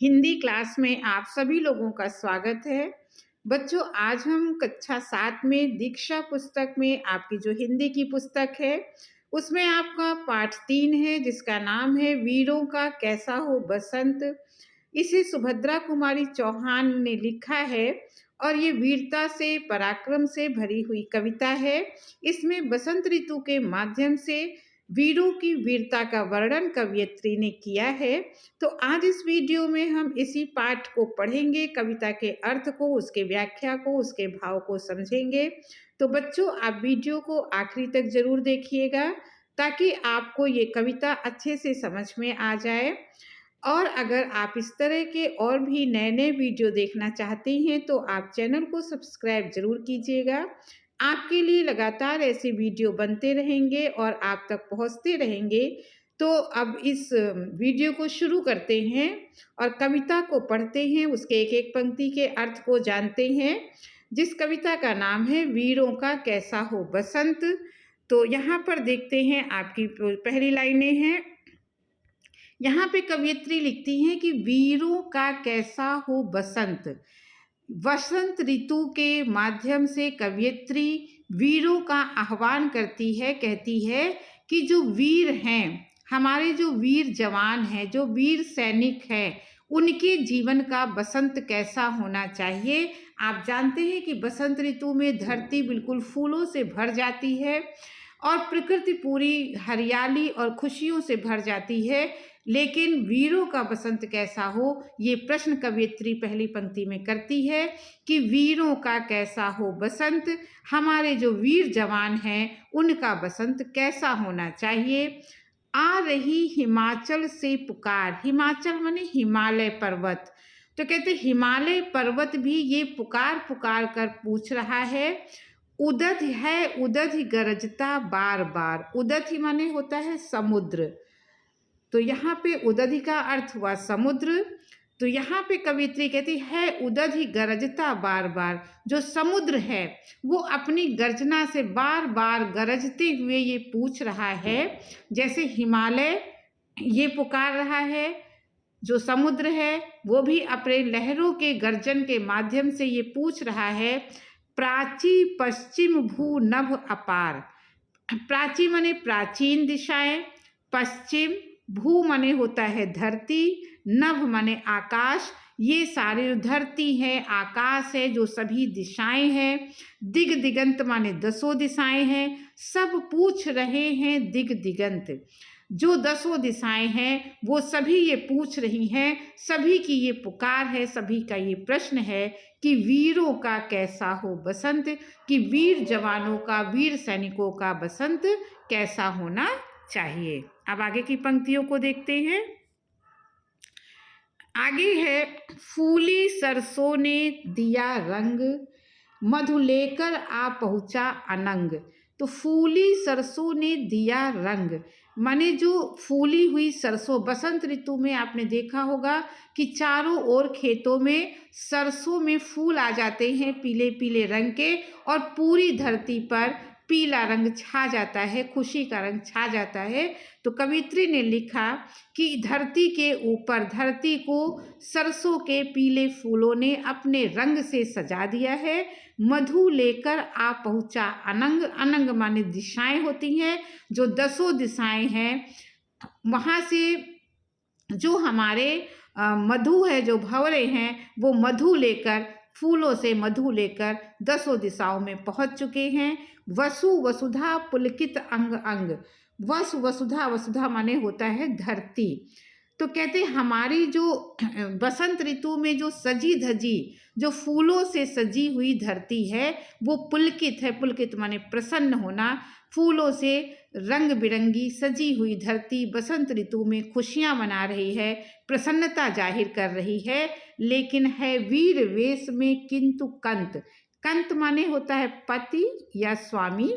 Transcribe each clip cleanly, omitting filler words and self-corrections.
Hindi class में आप सभी लोगों का स्वागत है। बच्चों, आज हम कक्षा 7 में दीक्षा पुस्तक में आपकी जो हिंदी की पुस्तक है, उसमें आपका पाठ 3 है जिसका नाम है वीरों का कैसा हो बसंत। इसे सुभद्रा कुमारी चौहान ने लिखा है और ये वीरता से, पराक्रम से भरी हुई कविता है। इसमें बसंत ऋतु के माध्यम से वीरों की वीरता का वर्णन कवयित्री ने किया है। तो आज इस वीडियो में हम इसी पाठ को पढ़ेंगे, कविता के अर्थ को, उसके व्याख्या को, उसके भाव को समझेंगे। तो बच्चों, आप वीडियो को आखिरी तक जरूर देखिएगा ताकि आपको ये कविता अच्छे से समझ में आ जाए। और अगर आप इस तरह के और भी नए नए वीडियो देखना चाहते हैं तो आप चैनल को सब्सक्राइब जरूर कीजिएगा। आपके लिए लगातार ऐसे वीडियो बनते रहेंगे और आप तक पहुंचते रहेंगे। तो अब इस वीडियो को शुरू करते हैं और कविता को पढ़ते हैं, उसके एक एक पंक्ति के अर्थ को जानते हैं, जिस कविता का नाम है वीरों का कैसा हो बसंत। तो यहाँ पर देखते हैं, आपकी पहली लाइनें हैं। यहाँ पे कवयित्री लिखती हैं कि वीरों का कैसा हो बसंत। वसंत ऋतु के माध्यम से कवयित्री वीरों का आह्वान करती है, कहती है कि जो वीर हैं, हमारे जो वीर जवान हैं, जो वीर सैनिक हैं, उनके जीवन का बसंत कैसा होना चाहिए। आप जानते हैं कि बसंत ऋतु में धरती बिल्कुल फूलों से भर जाती है और प्रकृति पूरी हरियाली और खुशियों से भर जाती है। लेकिन वीरों का बसंत कैसा हो, ये प्रश्न कवयित्री पहली पंक्ति में करती है कि वीरों का कैसा हो बसंत, हमारे जो वीर जवान हैं उनका बसंत कैसा होना चाहिए। आ रही हिमाचल से पुकार, हिमाचल माने हिमालय पर्वत। तो कहते हिमालय पर्वत भी ये पुकार पुकार कर पूछ रहा है। उदध है, उदध गरजता बार बार। उदध ही माने होता है समुद्र। तो यहाँ पे उदधि का अर्थ हुआ समुद्र। तो यहाँ पे कवयित्री कहती है उदधि गरजता बार बार, जो समुद्र है वो अपनी गर्जना से बार बार गरजते हुए ये पूछ रहा है। जैसे हिमालय ये पुकार रहा है, जो समुद्र है वो भी अपने लहरों के गर्जन के माध्यम से ये पूछ रहा है। प्राची पश्चिम भू नभ अपार। प्राची माने प्राचीन दिशाएं, पश्चिम, भू माने होता है धरती, नभ माने आकाश। ये सारे धरती है, आकाश है, जो सभी दिशाएं हैं। दिग दिगंत माने दसों दिशाएं हैं। सब पूछ रहे हैं दिग दिगंत, जो दसों दिशाएं हैं वो सभी ये पूछ रही हैं। सभी की ये पुकार है, सभी का ये प्रश्न है कि वीरों का कैसा हो बसंत, कि वीर जवानों का, वीर सैनिकों का बसंत कैसा होना चाहिए। अब आगे की पंक्तियों को देखते हैं। आगे है फूली सरसों ने दिया रंग, मधु लेकर आ पहुंचा अनंग। तो फूली सरसों ने दिया रंग माने जो फूली हुई सरसों, बसंत ऋतु में आपने देखा होगा कि चारों ओर खेतों में सरसों में फूल आ जाते हैं पीले पीले रंग के, और पूरी धरती पर पीला रंग छा जाता है, खुशी का रंग छा जाता है। तो कवयित्री ने लिखा कि धरती के ऊपर, धरती को सरसों के पीले फूलों ने अपने रंग से सजा दिया है। मधु लेकर आ पहुंचा अनंग, अनंग माने दिशाएं होती हैं, जो दसों दिशाएं हैं। वहाँ से जो हमारे मधु है, जो भंवरे हैं, वो मधु लेकर, फूलों से मधु लेकर दसों दिशाओं में पहुंच चुके हैं। वसु वसुधा पुलकित अंग अंग। वसु वसुधा, वसुधा माने होता है धरती। तो कहते हमारी जो बसंत ऋतु में जो सजी धजी, जो फूलों से सजी हुई धरती है वो पुलकित है। पुलकित माने प्रसन्न होना। फूलों से रंग बिरंगी सजी हुई धरती बसंत ऋतु में खुशियां मना रही है, प्रसन्नता जाहिर कर रही है। लेकिन है वीर वेश में किंतु कंत। कंत माने होता है पति या स्वामी।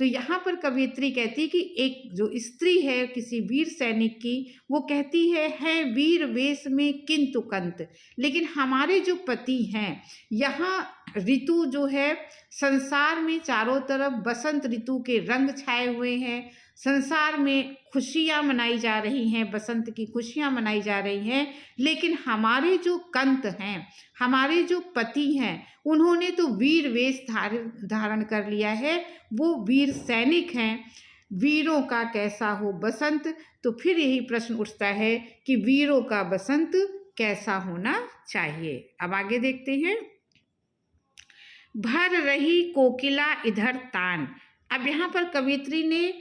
तो यहाँ पर कवयित्री कहती कि एक जो स्त्री है किसी वीर सैनिक की, वो कहती है वीर वेश में किंतु कंत। लेकिन हमारे जो पति हैं, यहाँ ऋतु जो है, संसार में चारों तरफ बसंत ऋतु के रंग छाए हुए हैं, संसार में खुशियाँ मनाई जा रही हैं, बसंत की खुशियाँ मनाई जा रही हैं, लेकिन हमारे जो कंत हैं, हमारे जो पति हैं, उन्होंने तो वीर वेश धारण कर लिया है, वो वीर सैनिक हैं। वीरों का कैसा हो बसंत, तो फिर यही प्रश्न उठता है कि वीरों का बसंत कैसा होना चाहिए। अब आगे देखते हैं। भर रही कोकिला इधर तान। अब यहाँ पर कवियत्री ने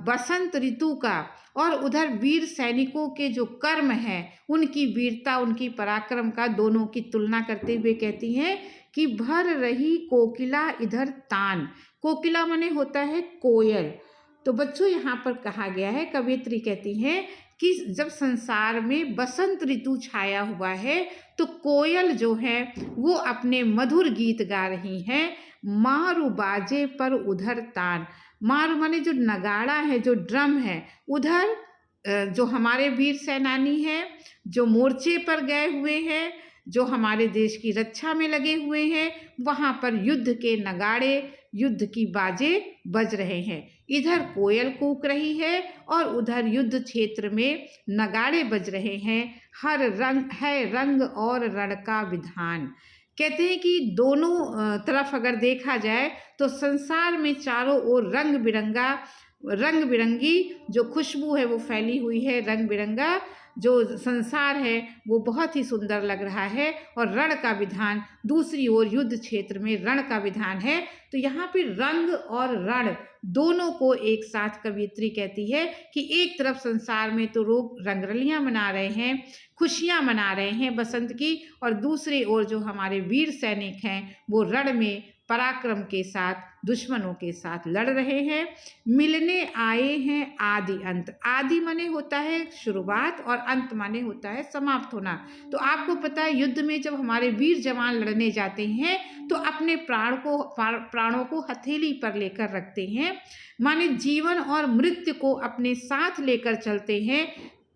बसंत ऋतु का और उधर वीर सैनिकों के जो कर्म हैं, उनकी वीरता, उनकी पराक्रम का, दोनों की तुलना करते हुए कहती हैं कि भर रही कोकिला इधर तान। कोकिला माने होता है कोयल। तो बच्चों यहाँ पर कहा गया है, कवियत्री कहती हैं कि जब संसार में बसंत ऋतु छाया हुआ है तो कोयल जो है वो अपने मधुर गीत गा रही हैं। मारू बाजे पर उधर तान। मारू माने जो नगाड़ा है, जो ड्रम है, उधर जो हमारे वीर सेनानी हैं, जो मोर्चे पर गए हुए हैं, जो हमारे देश की रक्षा में लगे हुए हैं, वहाँ पर युद्ध के नगाड़े, युद्ध की बाजे बज रहे हैं। इधर कोयल कूक रही है और उधर युद्ध क्षेत्र में नगाड़े बज रहे हैं। हर रंग है रंग और रण का विधान। कहते हैं कि दोनों तरफ अगर देखा जाए तो संसार में चारों ओर रंग बिरंगी जो खुशबू है वो फैली हुई है। रंग बिरंगा जो संसार है वो बहुत ही सुंदर लग रहा है और रण का विधान, दूसरी ओर युद्ध क्षेत्र में रण का विधान है। तो यहाँ पे रंग और रण दोनों को एक साथ कवियत्री कहती है कि एक तरफ संसार में तो लोग रंगरलियाँ मना रहे हैं, खुशियाँ मना रहे हैं बसंत की, और दूसरी ओर जो हमारे वीर सैनिक हैं वो रण में पराक्रम के साथ दुश्मनों के साथ लड़ रहे हैं। मिलने आए हैं आदि अंत। आदि माने होता है शुरुआत और अंत माने होता है समाप्त होना। तो आपको पता है युद्ध में जब हमारे वीर जवान लड़ने जाते हैं तो अपने प्राणों को हथेली पर लेकर रखते हैं, माने जीवन और मृत्यु को अपने साथ लेकर चलते हैं।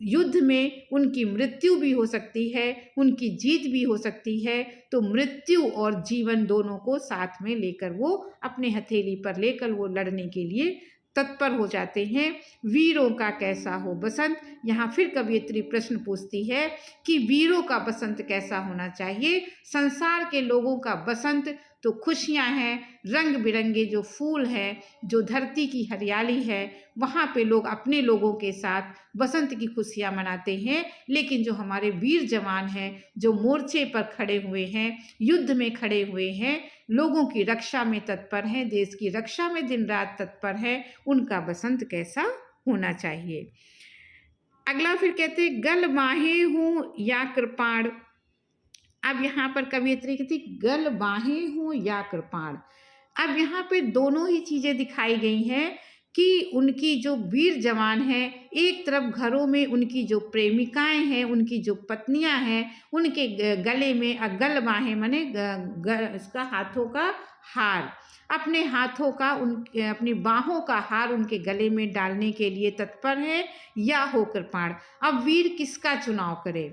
युद्ध में उनकी मृत्यु भी हो सकती है, उनकी जीत भी हो सकती है। तो मृत्यु और जीवन दोनों को साथ में लेकर वो अपने हथेली पर लेकर वो लड़ने के लिए तत्पर हो जाते हैं। वीरों का कैसा हो बसंत। यहाँ फिर कवियत्री प्रश्न पूछती है कि वीरों का बसंत कैसा होना चाहिए। संसार के लोगों का बसंत तो खुशियाँ हैं, रंग बिरंगे जो फूल हैं, जो धरती की हरियाली है, वहाँ पे लोग अपने लोगों के साथ बसंत की खुशियाँ मनाते हैं। लेकिन जो हमारे वीर जवान हैं, जो मोर्चे पर खड़े हुए हैं, युद्ध में खड़े हुए हैं, लोगों की रक्षा में तत्पर हैं, देश की रक्षा में दिन रात तत्पर हैं, उनका बसंत कैसा होना चाहिए। अगला फिर कहते गल बाहें हूँ या कृपाण। अब यहाँ पर कवियत्री कहती गल बाहें हूँ या कृपाण। अब यहाँ पे दोनों ही चीज़ें दिखाई गई हैं कि उनकी जो वीर जवान हैं, एक तरफ घरों में उनकी जो प्रेमिकाएं हैं, उनकी जो पत्नियां हैं, उनके गले में गल बाहें माने इसका हाथों का हार, अपने हाथों का अपनी बाहों का हार उनके गले में डालने के लिए तत्पर है या हो कृपाण। अब वीर किसका चुनाव करे,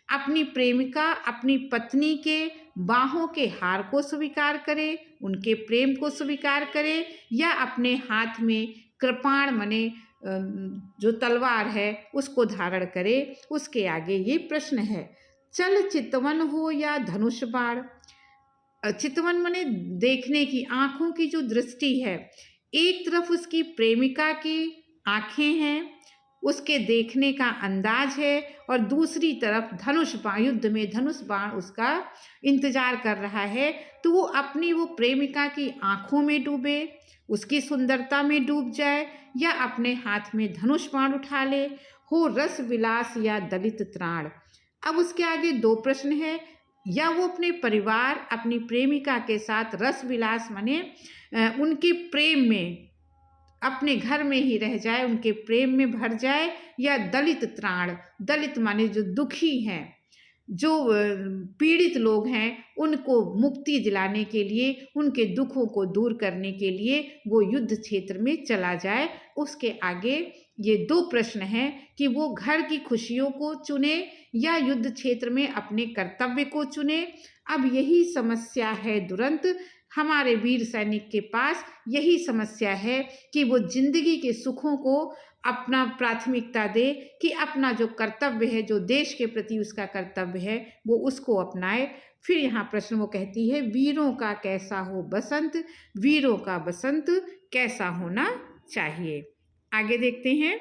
अपनी प्रेमिका, अपनी पत्नी के बाहों के हार को स्वीकार करे, उनके प्रेम को स्वीकार करे, या अपने हाथ में कृपाण माने जो तलवार है उसको धारण करे। उसके आगे ये प्रश्न है चल चितवन हो या धनुष बाण। चितवन माने देखने की, आँखों की जो दृष्टि है, एक तरफ उसकी प्रेमिका की आँखें हैं, उसके देखने का अंदाज है, और दूसरी तरफ धनुष बाण, युद्ध में धनुष बाण उसका इंतजार कर रहा है। तो वो अपनी वो प्रेमिका की आँखों में डूबे, उसकी सुंदरता में डूब जाए, या अपने हाथ में धनुष बाण उठा ले, हो रस विलास या दलित त्राण। अब उसके आगे दो प्रश्न है, या वो अपने परिवार, अपनी प्रेमिका के साथ रस विलास माने उनके प्रेम में, अपने घर में ही रह जाए, उनके प्रेम में भर जाए, या दलित त्राण, दलित माने जो दुखी हैं, जो पीड़ित लोग हैं, उनको मुक्ति दिलाने के लिए, उनके दुखों को दूर करने के लिए वो युद्ध क्षेत्र में चला जाए। उसके आगे ये दो प्रश्न हैं कि वो घर की खुशियों को चुने या युद्ध क्षेत्र में अपने कर्तव्य को चुने। अब यही समस्या है दुरंत। हमारे वीर सैनिक के पास यही समस्या है कि वो जिंदगी के सुखों को अपना प्राथमिकता दे, कि अपना जो कर्तव्य है, जो देश के प्रति उसका कर्तव्य है, वो उसको अपनाए। फिर यहाँ प्रश्न वो कहती है, वीरों का कैसा हो बसंत, वीरों का बसंत कैसा होना चाहिए। आगे देखते हैं,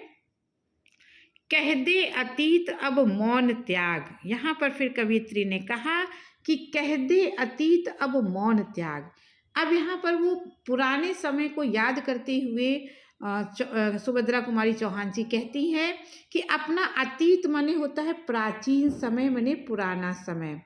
कह दे अतीत अब मौन त्याग। यहाँ पर फिर कवियत्री ने कहा कि कह दे अतीत अब मौन त्याग। अब यहाँ पर वो पुराने समय को याद करते हुए सुभद्रा कुमारी चौहान जी कहती हैं कि अपना अतीत माने होता है प्राचीन समय, माने पुराना समय।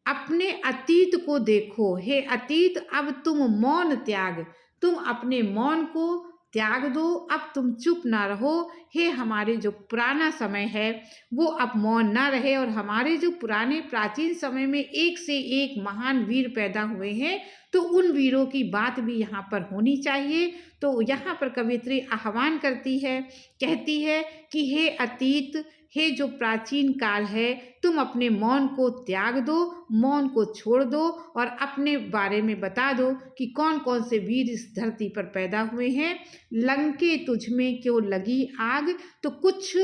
अपने अतीत को देखो, हे अतीत अब तुम मौन त्याग, तुम अपने मौन को त्याग दो, अब तुम चुप ना रहो। हे हमारे जो पुराना समय है वो अब मौन ना रहे, और हमारे जो पुराने प्राचीन समय में एक से एक महान वीर पैदा हुए हैं, तो उन वीरों की बात भी यहाँ पर होनी चाहिए। तो यहाँ पर कवियत्री आह्वान करती है, कहती है कि हे अतीत, हे जो प्राचीन काल है, तुम अपने मौन को त्याग दो, मौन को छोड़ दो, और अपने बारे में बता दो कि कौन कौन से वीर इस धरती पर पैदा हुए हैं। लंके तुझ में क्यों लगी आग, तो कुछ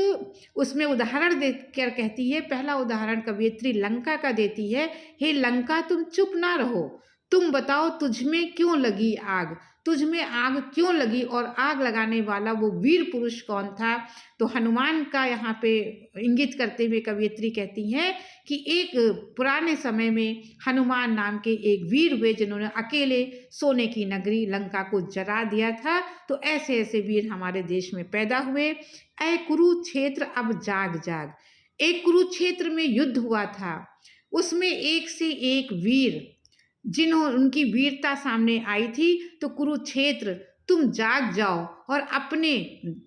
उसमें उदाहरण देकर कहती है। पहला उदाहरण कवियत्री लंका का देती है, हे लंका तुम चुप ना रहो, तुम बताओ तुझ में क्यों लगी आग, तुझ में आग क्यों लगी, और आग लगाने वाला वो वीर पुरुष कौन था। तो हनुमान का यहाँ पे इंगित करते हुए कवियत्री कहती हैं कि एक पुराने समय में हनुमान नाम के एक वीर हुए, जिन्होंने अकेले सोने की नगरी लंका को जला दिया था। तो ऐसे ऐसे वीर हमारे देश में पैदा हुए। ऐ कुरुक्षेत्र अब जाग जाग, एक कुरुक्षेत्र में युद्ध हुआ था, उसमें एक से एक वीर, उनकी वीरता सामने आई थी। तो कुरुक्षेत्र तुम जाग जाओ और अपने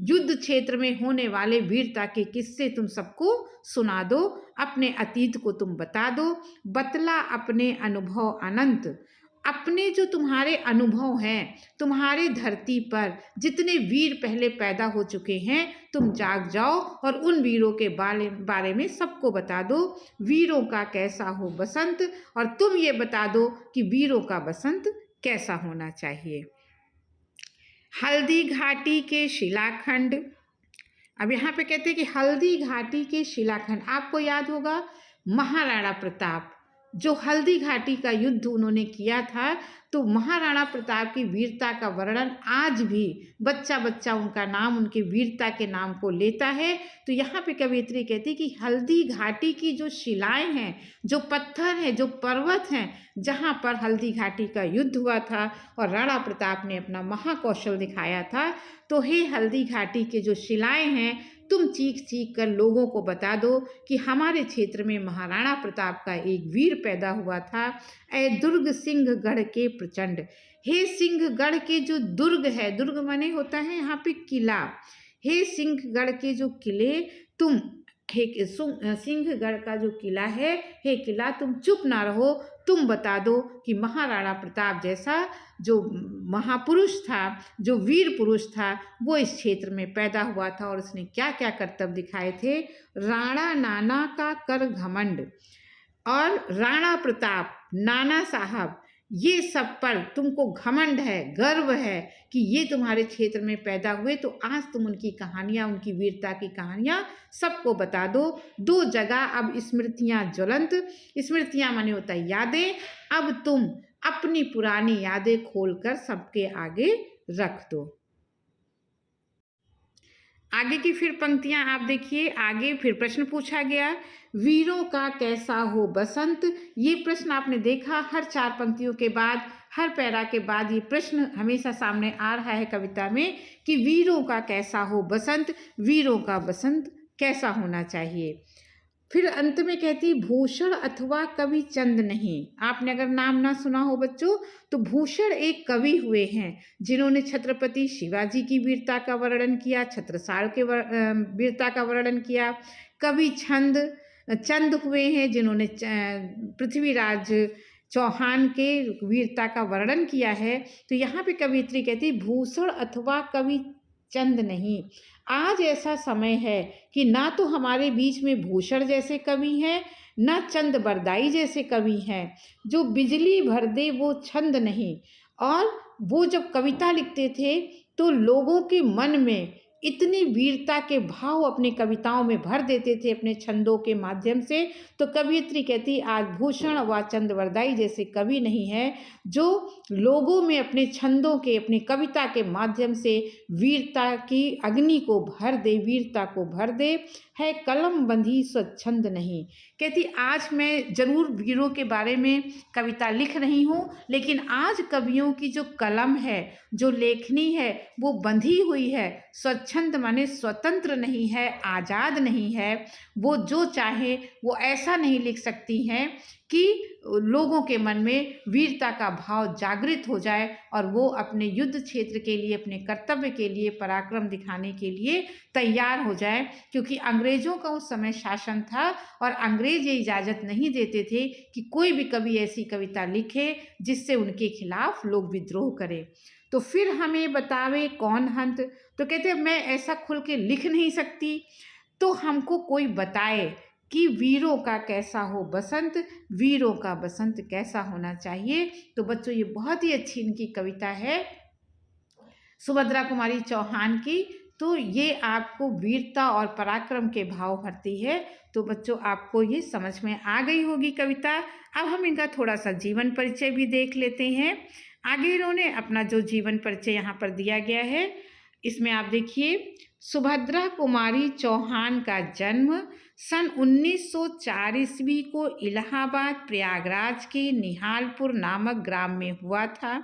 युद्ध क्षेत्र में होने वाले वीरता के किस्से तुम सबको सुना दो, अपने अतीत को तुम बता दो, बतला अपने अनुभव अनंत। अपने जो तुम्हारे अनुभव हैं, तुम्हारे धरती पर जितने वीर पहले पैदा हो चुके हैं, तुम जाग जाओ और उन वीरों के बारे में सबको बता दो। वीरों का कैसा हो बसंत, और तुम ये बता दो कि वीरों का बसंत कैसा होना चाहिए। हल्दी घाटी के शिलाखंड। अब यहाँ पे कहते हैं कि हल्दी घाटी के शिलाखंड, आपको याद होगा महाराणा प्रताप, जो हल्दी घाटी का युद्ध उन्होंने किया था। तो महाराणा प्रताप की वीरता का वर्णन आज भी बच्चा बच्चा उनका नाम, उनके वीरता के नाम को लेता है। तो यहाँ पे कवियत्री कहती कि हल्दी घाटी की जो शिलाएं हैं, जो पत्थर हैं, जो पर्वत हैं, जहाँ पर हल्दी घाटी का युद्ध हुआ था और राणा प्रताप ने अपना महाकौशल दिखाया था, तो हे हल्दी घाटी के जो शिलाएं हैं, तुम चीख चीख कर लोगों को बता दो कि हमारे क्षेत्र में महाराणा प्रताप का एक वीर पैदा हुआ था। ऐ दुर्ग सिंहगढ़ के प्रचंड, हे सिंहगढ़ के जो दुर्ग है, दुर्ग माने होता है यहाँ पे किला, हे सिंहगढ़ के जो किले, तुम हे सिंहगढ़ का जो किला है, हे किला तुम चुप ना रहो, तुम बता दो कि महाराणा प्रताप जैसा जो महापुरुष था, जो वीर पुरुष था, वो इस क्षेत्र में पैदा हुआ था और उसने क्या क्या कर्तव्य दिखाए थे। राणा नाना का कर घमंड, और राणा प्रताप, नाना साहब, ये सब पर तुमको घमंड है, गर्व है कि ये तुम्हारे क्षेत्र में पैदा हुए। तो आज तुम उनकी कहानियाँ, उनकी वीरता की कहानियाँ सबको बता दो। दो जगह अब स्मृतियाँ ज्वलंत, स्मृतियाँ माने होता है यादें, अब तुम अपनी पुरानी यादें खोलकर सबके आगे रख दो। आगे की फिर पंक्तियां आप देखिए। आगे फिर प्रश्न पूछा गया, वीरों का कैसा हो बसंत। ये प्रश्न आपने देखा, हर 4 पंक्तियों के बाद, हर पैरा के बाद ये प्रश्न हमेशा सामने आ रहा है कविता में कि वीरों का कैसा हो बसंत, वीरों का बसंत कैसा होना चाहिए। फिर अंत में कहती भूषण अथवा कवि चंद नहीं। आपने अगर नाम ना सुना हो बच्चों, तो भूषण एक कवि हुए हैं जिन्होंने छत्रपति शिवाजी की वीरता का वर्णन किया, छत्रसाल के वीरता का वर्णन किया। कवि चंद हुए हैं जिन्होंने पृथ्वीराज चौहान के वीरता का वर्णन किया है। तो यहाँ पे कवियत्री कहती भूषण अथवा कवि चंद नहीं। आज ऐसा समय है कि ना तो हमारे बीच में भूषण जैसे कवि हैं, न चंद बरदाई जैसे कवि हैं, जो बिजली भर दे वो छंद नहीं। और वो जब कविता लिखते थे तो लोगों के मन में इतनी वीरता के भाव अपनी कविताओं में भर देते थे अपने छंदों के माध्यम से। तो कवियत्री कहती, आज भूषण व चंद बरदाई जैसे कवि नहीं है जो लोगों में अपने छंदों के, अपनी कविता के माध्यम से वीरता की अग्नि को भर दे, वीरता को भर दे। है कलम बंधी स्वच्छंद नहीं। कहती, आज मैं जरूर वीरों के बारे में कविता लिख रही हूँ, लेकिन आज कवियों की जो कलम है, जो लेखनी है, वो बंधी हुई है। स्वच्छंद माने स्वतंत्र नहीं है, आज़ाद नहीं है। वो जो चाहे वो ऐसा नहीं लिख सकती हैं कि लोगों के मन में वीरता का भाव जागृत हो जाए और वो अपने युद्ध क्षेत्र के लिए, अपने कर्तव्य के लिए, पराक्रम दिखाने के लिए तैयार हो जाए। क्योंकि अंग्रेजों का उस समय शासन था और अंग्रेज ये इजाज़त नहीं देते थे कि कोई भी कवि ऐसी कविता लिखे जिससे उनके खिलाफ लोग विद्रोह करें। तो फिर हमें बतावे कौन हंत। तो कहते मैं ऐसा खुल के लिख नहीं सकती, तो हमको कोई बताए कि वीरों का कैसा हो बसंत, वीरों का बसंत कैसा होना चाहिए। तो बच्चों ये बहुत ही अच्छी इनकी कविता है सुभद्रा कुमारी चौहान की। तो ये आपको वीरता और पराक्रम के भाव भरती है। तो बच्चों आपको ये समझ में आ गई होगी कविता। अब हम इनका थोड़ा सा जीवन परिचय भी देख लेते हैं। आगे इन्होंने अपना जो जीवन परिचय यहाँ पर दिया गया है, इसमें आप देखिए, सुभद्रा कुमारी चौहान का जन्म सन 1904 ईस्वी को इलाहाबाद प्रयागराज के निहालपुर नामक ग्राम में हुआ था।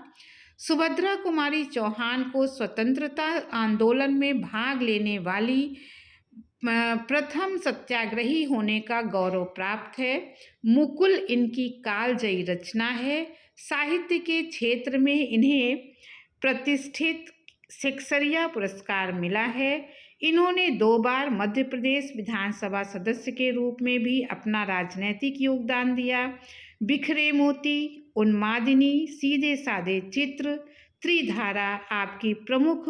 सुभद्रा कुमारी चौहान को स्वतंत्रता आंदोलन में भाग लेने वाली प्रथम सत्याग्रही होने का गौरव प्राप्त है। मुकुल इनकी कालजयी रचना है। साहित्य के क्षेत्र में इन्हें प्रतिष्ठित सेक्सरिया पुरस्कार मिला है। इन्होंने 2 बार मध्य प्रदेश विधानसभा सदस्य के रूप में भी अपना राजनैतिक योगदान दिया। बिखरे मोती, उन्मादिनी, सीधे साधे चित्र, त्रिधारा आपकी प्रमुख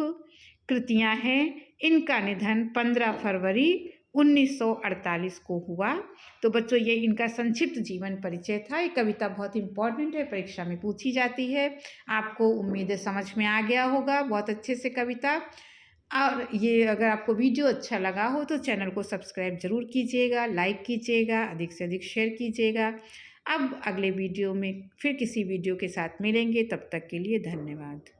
कृतियां हैं। इनका निधन 15 फरवरी 1948 को हुआ। तो बच्चों ये इनका संक्षिप्त जीवन परिचय था। ये कविता बहुत इंपॉर्टेंट है, परीक्षा में पूछी जाती है। आपको उम्मीद है समझ में आ गया होगा बहुत अच्छे से कविता। और ये अगर आपको वीडियो अच्छा लगा हो तो चैनल को सब्सक्राइब जरूर कीजिएगा, लाइक कीजिएगा, अधिक से अधिक शेयर कीजिएगा। अब अगले वीडियो में फिर किसी वीडियो के साथ मिलेंगे, तब तक के लिए धन्यवाद।